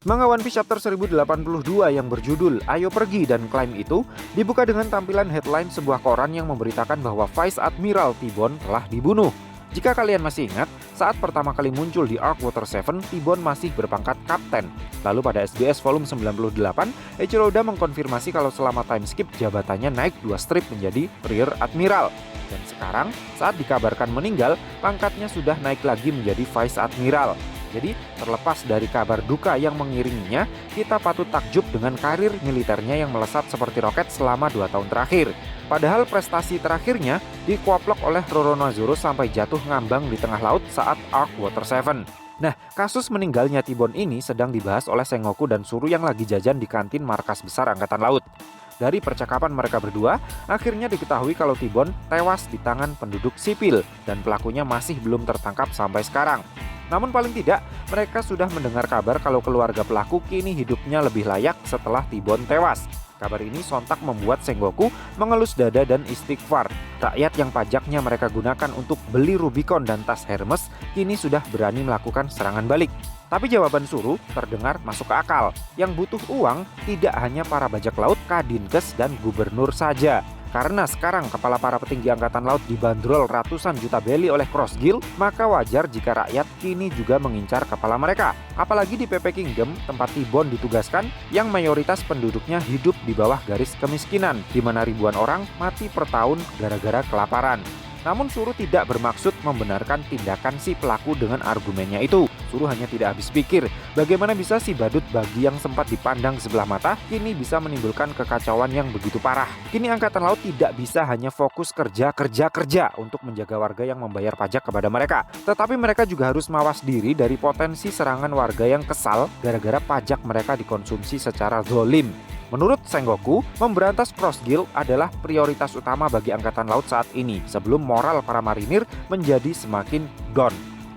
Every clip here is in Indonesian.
Manga One Piece chapter 1082 yang berjudul Ayo Pergi dan Climb itu dibuka dengan tampilan headline sebuah koran yang memberitakan bahwa Vice Admiral T-Bone telah dibunuh. Jika kalian masih ingat, saat pertama kali muncul di Arc Water 7, T-Bone masih berpangkat kapten. Lalu pada SBS volume 98, Eiichiro Oda mengkonfirmasi kalau selama time skip jabatannya naik 2 strip menjadi Rear Admiral. Dan sekarang, saat dikabarkan meninggal, pangkatnya sudah naik lagi menjadi Vice Admiral. Jadi, terlepas dari kabar duka yang mengiringinya, kita patut takjub dengan karir militernya yang melesat seperti roket selama 2 tahun terakhir. Padahal prestasi terakhirnya dikuaplok oleh Roronoa-Zoro sampai jatuh ngambang di tengah laut saat Arc Water 7. Nah, kasus meninggalnya T-Bone ini sedang dibahas oleh Sengoku dan Suru yang lagi jajan di kantin markas besar Angkatan Laut. Dari percakapan mereka berdua, akhirnya diketahui kalau T-Bone tewas di tangan penduduk sipil dan pelakunya masih belum tertangkap sampai sekarang. Namun paling tidak, mereka sudah mendengar kabar kalau keluarga pelaku kini hidupnya lebih layak setelah T-Bone tewas. Kabar ini sontak membuat Sengoku mengelus dada dan istighfar. Rakyat yang pajaknya mereka gunakan untuk beli Rubicon dan tas Hermes kini sudah berani melakukan serangan balik. Tapi jawaban Suru terdengar masuk ke akal. Yang butuh uang tidak hanya para bajak laut, Kadinkes, dan gubernur saja. Karena sekarang kepala para petinggi Angkatan Laut dibanderol ratusan juta beli oleh Cross Guild, maka wajar jika rakyat kini juga mengincar kepala mereka. Apalagi di PP Kingdom, tempat T-Bone ditugaskan, yang mayoritas penduduknya hidup di bawah garis kemiskinan, di mana ribuan orang mati per tahun gara-gara kelaparan. Namun Suru tidak bermaksud membenarkan tindakan si pelaku dengan argumennya itu. Suru hanya tidak habis pikir, bagaimana bisa si badut bagi yang sempat dipandang sebelah mata, kini bisa menimbulkan kekacauan yang begitu parah. Kini Angkatan Laut tidak bisa hanya fokus kerja untuk menjaga warga yang membayar pajak kepada mereka. Tetapi mereka juga harus mawas diri dari potensi serangan warga yang kesal gara-gara pajak mereka dikonsumsi secara zolim. Menurut Sengoku, memberantas Cross Guild adalah prioritas utama bagi Angkatan Laut saat ini, sebelum moral para marinir menjadi semakin down.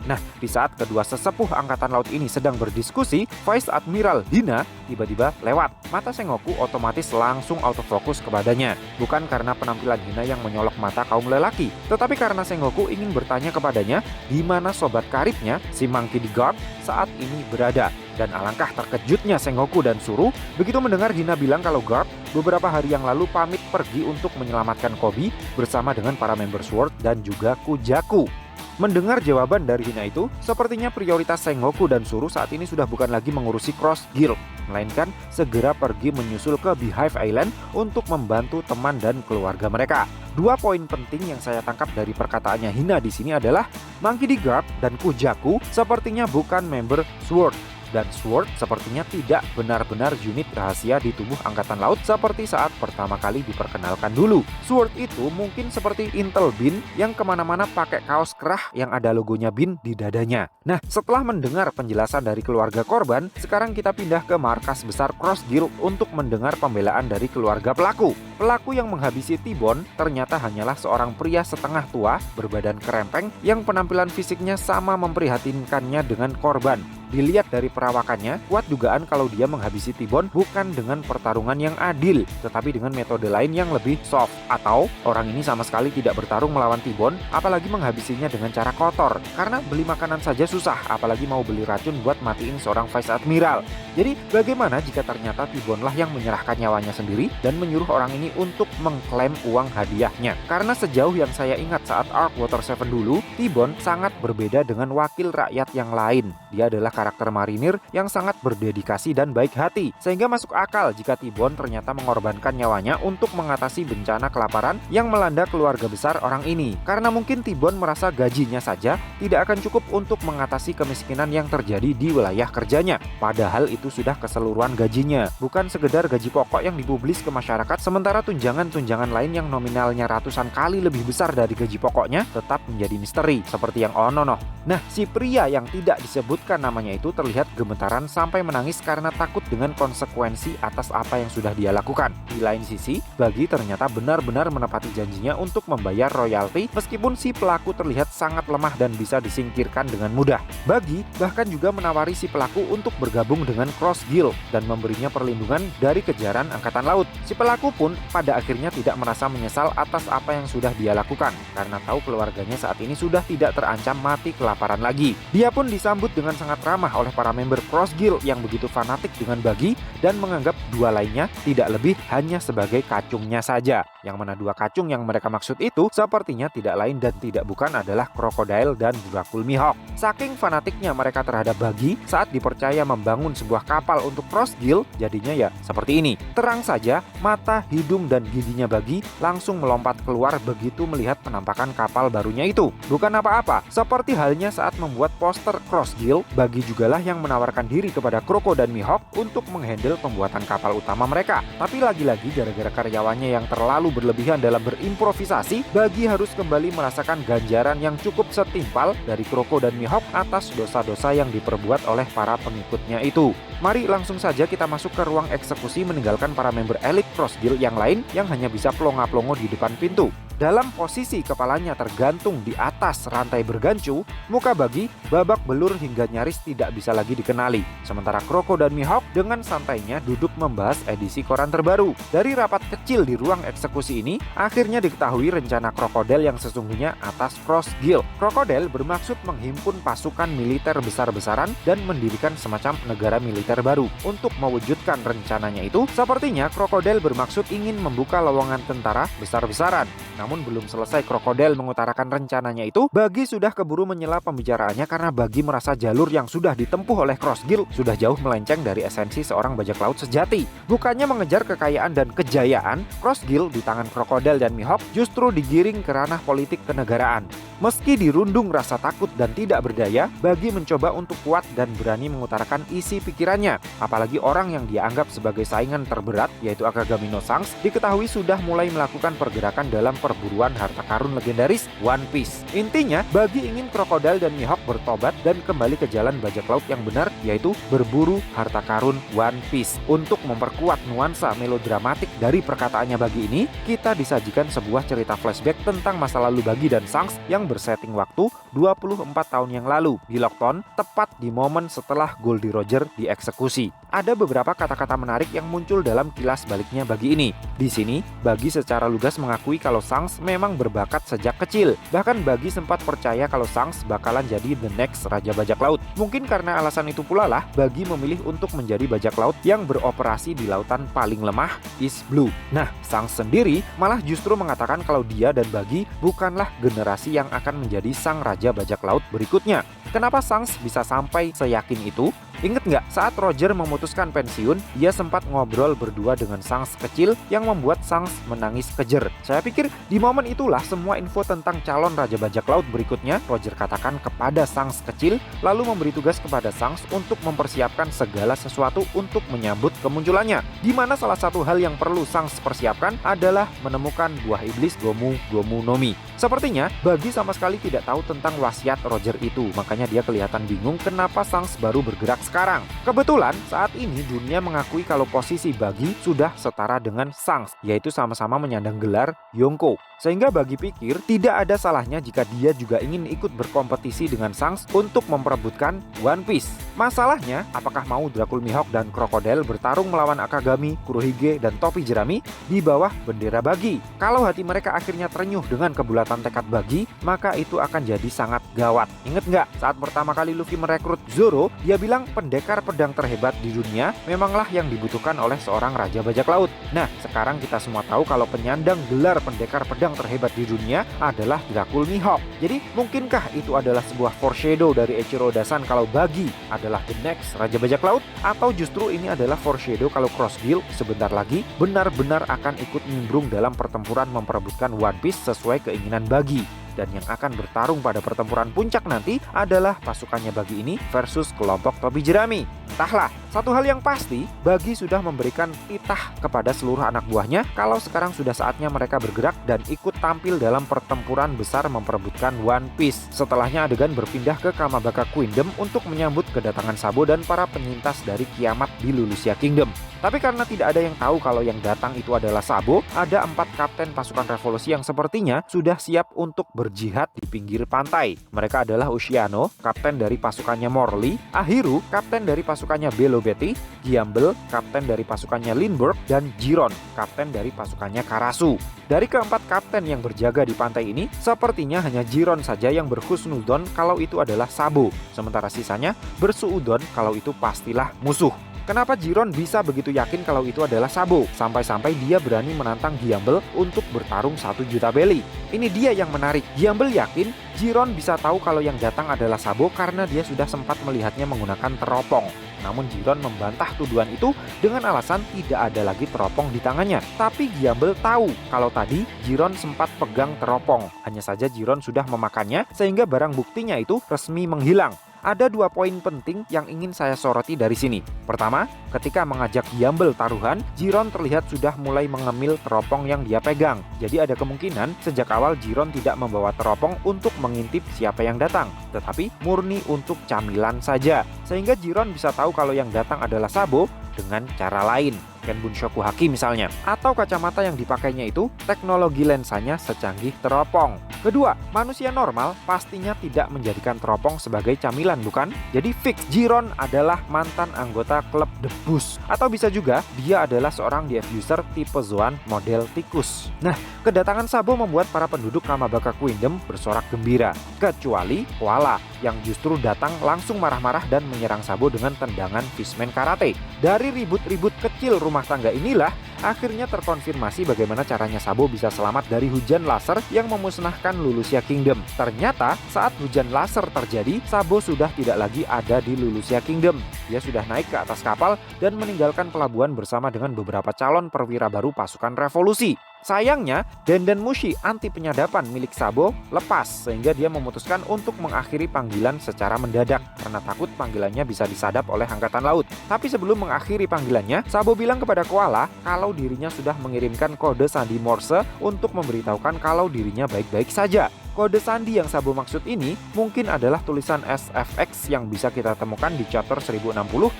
Nah, di saat kedua sesepuh Angkatan Laut ini sedang berdiskusi, Vice Admiral Hina tiba-tiba lewat. Mata Sengoku otomatis langsung autofokus kepadanya. Bukan karena penampilan Hina yang menyolok mata kaum lelaki, tetapi karena Sengoku ingin bertanya kepadanya di mana sobat karibnya, si Monkey D. Garp, saat ini berada. Dan alangkah terkejutnya Sengoku dan Suru begitu mendengar Hina bilang kalau Garp beberapa hari yang lalu pamit pergi untuk menyelamatkan Koby bersama dengan para member Sword dan juga Kujaku. Mendengar jawaban dari Hina itu, sepertinya prioritas Sengoku dan Suru saat ini sudah bukan lagi mengurusi Cross Guild, melainkan segera pergi menyusul ke Beehive Island untuk membantu teman dan keluarga mereka. 2 poin penting yang saya tangkap dari perkataannya Hina di sini adalah Monkey D. Garp dan Kujaku sepertinya bukan member Sword. Dan Sword sepertinya tidak benar-benar unit rahasia di tubuh Angkatan Laut seperti saat pertama kali diperkenalkan dulu. Sword itu mungkin seperti Intel Bean yang kemana-mana pakai kaos kerah yang ada logonya Bean di dadanya. Nah, setelah mendengar penjelasan dari keluarga korban, sekarang kita pindah ke markas besar Cross Guild untuk mendengar pembelaan dari keluarga pelaku. Pelaku yang menghabisi T-Bone ternyata hanyalah seorang pria setengah tua berbadan kerempeng yang penampilan fisiknya sama memprihatinkannya dengan korban. Dilihat dari perawakannya, kuat dugaan kalau dia menghabisi T-Bone bukan dengan pertarungan yang adil, tetapi dengan metode lain yang lebih soft. Atau orang ini sama sekali tidak bertarung melawan T-Bone, apalagi menghabisinya dengan cara kotor. Karena beli makanan saja susah, apalagi mau beli racun buat matiin seorang Vice Admiral. Jadi bagaimana jika ternyata T-Bone lah yang menyerahkan nyawanya sendiri dan menyuruh orang ini untuk mengklaim uang hadiahnya? Karena sejauh yang saya ingat saat Arc Water 7 dulu, T-Bone sangat berbeda dengan wakil rakyat yang lain. Dia adalah karakter marinir yang sangat berdedikasi dan baik hati, sehingga masuk akal jika T-Bone ternyata mengorbankan nyawanya untuk mengatasi bencana kelaparan yang melanda keluarga besar orang ini. Karena mungkin T-Bone merasa gajinya saja tidak akan cukup untuk mengatasi kemiskinan yang terjadi di wilayah kerjanya. Padahal itu sudah keseluruhan gajinya, bukan sekedar gaji pokok yang dipublis ke masyarakat, sementara tunjangan-tunjangan lain yang nominalnya ratusan kali lebih besar dari gaji pokoknya tetap menjadi misteri, seperti yang Onono. Nah, si pria yang tidak disebutkan namanya itu terlihat gemetaran sampai menangis karena takut dengan konsekuensi atas apa yang sudah dia lakukan. Di lain sisi, Bagi ternyata benar-benar menepati janjinya untuk membayar royalti meskipun si pelaku terlihat sangat lemah dan bisa disingkirkan dengan mudah. Bagi bahkan juga menawari si pelaku untuk bergabung dengan Cross Guild dan memberinya perlindungan dari kejaran Angkatan Laut. Si pelaku pun pada akhirnya tidak merasa menyesal atas apa yang sudah dia lakukan karena tahu keluarganya saat ini sudah tidak terancam mati kelaparan lagi. Dia pun disambut dengan sangat ramah ramah oleh para member Cross Guild yang begitu fanatik dengan Buggy dan menganggap dua lainnya tidak lebih hanya sebagai kacungnya saja. Yang mana dua kacung yang mereka maksud itu sepertinya tidak lain dan tidak bukan adalah Crocodile dan Dracul Mihawk. Saking fanatiknya mereka terhadap Buggy saat dipercaya membangun sebuah kapal untuk Cross Guild, jadinya ya seperti ini. Terang saja, mata, hidung, dan giginya Buggy langsung melompat keluar begitu melihat penampakan kapal barunya itu. Bukan apa-apa, seperti halnya saat membuat poster Cross Guild, Buggy jugalah yang menawarkan diri kepada Croco dan Mihawk untuk menghandle pembuatan kapal utama mereka. Tapi lagi-lagi gara-gara karyawannya yang terlalu berlebihan dalam berimprovisasi, Buggy harus kembali merasakan ganjaran yang cukup setimpal dari Croco dan Mihawk atas dosa-dosa yang diperbuat oleh para pengikutnya itu. Mari langsung saja kita masuk ke ruang eksekusi meninggalkan para member elit Cross Guild yang lain yang hanya bisa plonga-plongo di depan pintu. Dalam posisi kepalanya tergantung di atas rantai bergancu, muka Buggy babak belur hingga nyaris tidak bisa lagi dikenali. Sementara Croco dan Mihawk dengan santainya duduk membahas edisi koran terbaru. Dari rapat kecil di ruang eksekusi ini, akhirnya diketahui rencana Crocodile yang sesungguhnya atas Cross Guild. Crocodile bermaksud menghimpun pasukan militer besar-besaran dan mendirikan semacam negara militer baru. Untuk mewujudkan rencananya itu, sepertinya Crocodile bermaksud ingin membuka lowongan tentara besar-besaran. Namun belum selesai Crocodile mengutarakan rencananya itu, Buggy sudah keburu menyela pembicaraannya karena Buggy merasa jalur yang sudah ditempuh oleh Cross Guild sudah jauh melenceng dari esensi seorang bajak laut sejati. Bukannya mengejar kekayaan dan kejayaan, Cross Guild di tangan Crocodile dan Mihawk justru digiring ke ranah politik kenegaraan. Meski dirundung rasa takut dan tidak berdaya, Buggy mencoba untuk kuat dan berani mengutarakan isi pikirannya. Apalagi orang yang dia anggap sebagai saingan terberat, yaitu Akagami no Shanks, diketahui sudah mulai melakukan pergerakan dalam perburuan harta karun legendaris One Piece. Intinya, Buggy ingin Crocodile dan Mihawk bertobat dan kembali ke jalan bajak laut yang benar, yaitu berburu harta karun One Piece. Untuk memperkuat nuansa melodramatik dari perkataannya Buggy ini, kita disajikan sebuah cerita flashback tentang masa lalu Buggy dan Shanks yang bersetting waktu 24 tahun yang lalu di Lockton, tepat di momen setelah Goldie Roger dieksekusi. Ada beberapa kata-kata menarik yang muncul dalam kilas baliknya Buggy ini. Di sini, Buggy secara lugas mengakui kalau Shanks memang berbakat sejak kecil. Bahkan Buggy sempat percaya kalau Shanks bakalan jadi the next Raja Bajak Laut. Mungkin karena alasan itu pula lah Buggy memilih untuk menjadi bajak laut yang beroperasi di lautan paling lemah, East Blue. Nah, Shanks sendiri malah justru mengatakan kalau dia dan Buggy bukanlah generasi yang akan menjadi sang Raja Bajak Laut berikutnya. Kenapa Shanks bisa sampai seyakin itu? Ingat nggak saat Roger memutuskan pensiun, dia sempat ngobrol berdua dengan Shanks kecil yang membuat Shanks menangis kejer. Saya pikir di momen itulah semua info tentang calon Raja Bajak Laut berikutnya Roger katakan kepada Shanks kecil, lalu memberi tugas kepada Shanks untuk mempersiapkan segala sesuatu untuk menyambut kemunculannya. Di mana salah satu hal yang perlu Shanks persiapkan adalah menemukan buah iblis Gomu Gomu no Mi. Sepertinya Buggy sama sekali tidak tahu tentang wasiat Roger itu, makanya dia kelihatan bingung kenapa Shanks baru bergerak sekarang. Kebetulan saat ini dunia mengakui kalau posisi Buggy sudah setara dengan Shanks, yaitu sama-sama menyandang gelar Yonko. Sehingga Buggy pikir tidak ada salahnya jika dia juga ingin ikut berkompetisi dengan Shanks untuk memperebutkan One Piece. Masalahnya, apakah mau Dracul Mihawk dan Crocodile bertarung melawan Akagami, Kurohige, dan Topi Jerami di bawah bendera Buggy? Kalau hati mereka akhirnya terenyuh dengan kebulatan tekad Buggy, maka itu akan jadi sangat gawat. Ingat nggak saat pertama kali Luffy merekrut Zoro, dia bilang pendekar pedang terhebat di dunia memanglah yang dibutuhkan oleh seorang Raja Bajak Laut. Nah, sekarang kita semua tahu kalau penyandang gelar pendekar pedang terhebat di dunia adalah Dracul Mihawk. Jadi, mungkinkah itu adalah sebuah foreshadow dari Eiichiro Oda-san kalau Buggy adalah the next Raja Bajak Laut? Atau justru ini adalah foreshadow kalau Cross Guild sebentar lagi benar-benar akan ikut nimbrung dalam pertempuran memperebutkan One Piece sesuai keinginan Buggy? Dan yang akan bertarung pada pertempuran puncak nanti adalah pasukannya Buggy ini versus kelompok Topi Jerami. Entahlah, satu hal yang pasti, Buggy sudah memberikan titah kepada seluruh anak buahnya kalau sekarang sudah saatnya mereka bergerak dan ikut tampil dalam pertempuran besar memperebutkan One Piece. Setelahnya adegan berpindah ke Kamabaka Queendom untuk menyambut kedatangan Sabo dan para penyintas dari kiamat di Lulusia Kingdom. Tapi karena tidak ada yang tahu kalau yang datang itu adalah Sabo, ada 4 kapten pasukan revolusi yang sepertinya sudah siap untuk berjihad di pinggir pantai. Mereka adalah Ushiano, kapten dari pasukannya Morley, Ahiru, kapten dari pasukan pasukannya Belo Betty, Giambel, kapten dari pasukannya Lindbergh, dan Giron, kapten dari pasukannya Karasu. Dari keempat kapten yang berjaga di pantai ini, sepertinya hanya Giron saja yang berhusnudon kalau itu adalah Sabo, sementara sisanya bersuudon kalau itu pastilah musuh. Kenapa Giron bisa begitu yakin kalau itu adalah Sabo? Sampai-sampai dia berani menantang Giambel untuk bertarung 1 juta beli. Ini dia yang menarik. Giambel yakin Giron bisa tahu kalau yang datang adalah Sabo karena dia sudah sempat melihatnya menggunakan teropong. Namun Giron membantah tuduhan itu dengan alasan tidak ada lagi teropong di tangannya. Tapi Giambel tahu kalau tadi Giron sempat pegang teropong. Hanya saja Giron sudah memakannya sehingga barang buktinya itu resmi menghilang. Ada 2 poin penting yang ingin saya soroti dari sini. Pertama, ketika mengajak Giambel taruhan, Giron terlihat sudah mulai mengemil teropong yang dia pegang. Jadi ada kemungkinan sejak awal Giron tidak membawa teropong untuk mengintip siapa yang datang, tetapi murni untuk camilan saja. Sehingga Giron bisa tahu kalau yang datang adalah Sabo dengan cara lain. Ken Bunshoku Haki misalnya. Atau kacamata yang dipakainya itu teknologi lensanya secanggih teropong. Kedua, manusia normal pastinya tidak menjadikan teropong sebagai camilan, bukan? Jadi fix Giron adalah mantan anggota klub The Bus. Atau bisa juga dia adalah seorang DF user tipe Zoan model tikus. Nah, kedatangan Sabo membuat para penduduk Kamabaka Kingdom bersorak gembira. Kecuali Koala yang justru datang langsung marah-marah dan menyerang Sabo dengan tendangan Fishman Karate. Dari ribut-ribut kecil rumah tangga inilah akhirnya terkonfirmasi bagaimana caranya Sabo bisa selamat dari hujan laser yang memusnahkan Lulusia Kingdom. Ternyata saat hujan laser terjadi, Sabo sudah tidak lagi ada di Lulusia Kingdom. Dia sudah naik ke atas kapal dan meninggalkan pelabuhan bersama dengan beberapa calon perwira baru pasukan revolusi. Sayangnya, Denden Mushi anti penyadapan milik Sabo lepas sehingga dia memutuskan untuk mengakhiri panggilan secara mendadak karena takut panggilannya bisa disadap oleh angkatan laut. Tapi sebelum mengakhiri panggilannya, Sabo bilang kepada Koala kalau dirinya sudah mengirimkan kode sandi Morse untuk memberitahukan kalau dirinya baik-baik saja. Kode sandi yang Sabo maksud ini mungkin adalah tulisan SFX yang bisa kita temukan di chapter 1060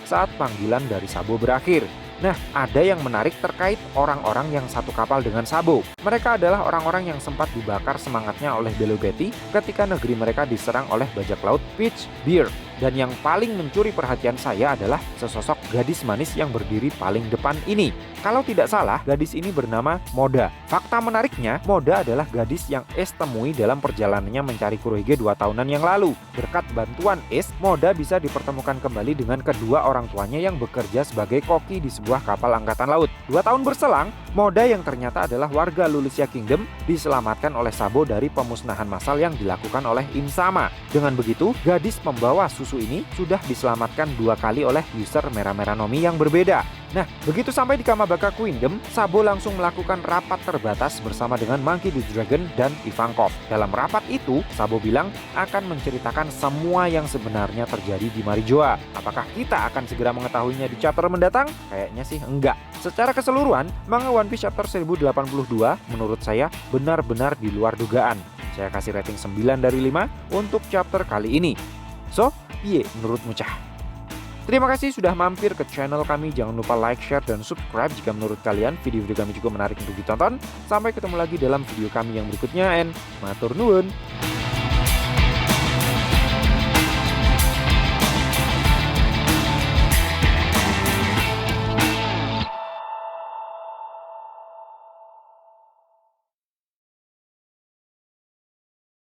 saat panggilan dari Sabo berakhir. Nah, ada yang menarik terkait orang-orang yang satu kapal dengan Sabo. Mereka adalah orang-orang yang sempat dibakar semangatnya oleh Belo Betty ketika negeri mereka diserang oleh bajak laut Peach Beard. Dan yang paling mencuri perhatian saya adalah sesosok gadis manis yang berdiri paling depan ini. Kalau tidak salah, gadis ini bernama Moda. Fakta menariknya, Moda adalah gadis yang Ace temui dalam perjalanannya mencari Kurohige 2 tahunan yang lalu. Berkat bantuan Ace, Moda bisa dipertemukan kembali dengan kedua orang tuanya yang bekerja sebagai koki di sebuah kapal angkatan laut. 2 tahun berselang, Moda yang ternyata adalah warga Lulusia Kingdom diselamatkan oleh Sabo dari pemusnahan massal yang dilakukan oleh Insama. Dengan begitu, gadis membawa susu ini sudah diselamatkan 2 kali oleh user Merah-Merah Nomi yang berbeda. Nah, begitu sampai di Kamabaka Kingdom, Sabo langsung melakukan rapat terbatas bersama dengan Monkey D. Dragon dan Ivankov. Dalam rapat itu, Sabo bilang akan menceritakan semua yang sebenarnya terjadi di Marijoa. Apakah kita akan segera mengetahuinya di chapter mendatang? Kayaknya sih enggak. Secara keseluruhan, manga One Piece chapter 1082 menurut saya benar-benar di luar dugaan. Saya kasih rating 9 dari 5 untuk chapter kali ini. So, piye menurutmu Cah? Terima kasih sudah mampir ke channel kami. Jangan lupa like, share, dan subscribe jika menurut kalian video-video kami cukup menarik untuk ditonton. Sampai ketemu lagi dalam video kami yang berikutnya, and matur nuwun.